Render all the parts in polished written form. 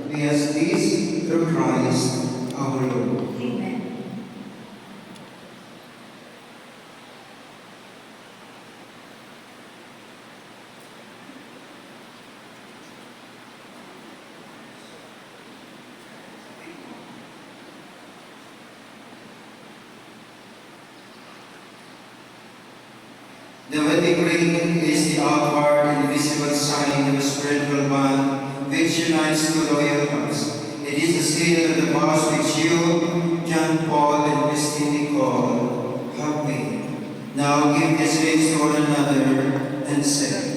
We ask this through Christ our Lord. Amen. The wedding ring is the outward and visible sign of a spiritual bond which unites two loyal hearts. It is the seal of the vows which you, John Paul, and Christine Nicole have made. Now give these rings to one another and say,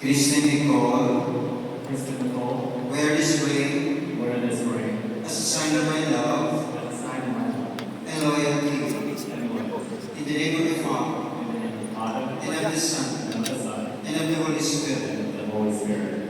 Christine Nicole, wear this ring as a sign of my love and loyalty. In the name of the Father, and of the Son, and of the Holy Spirit.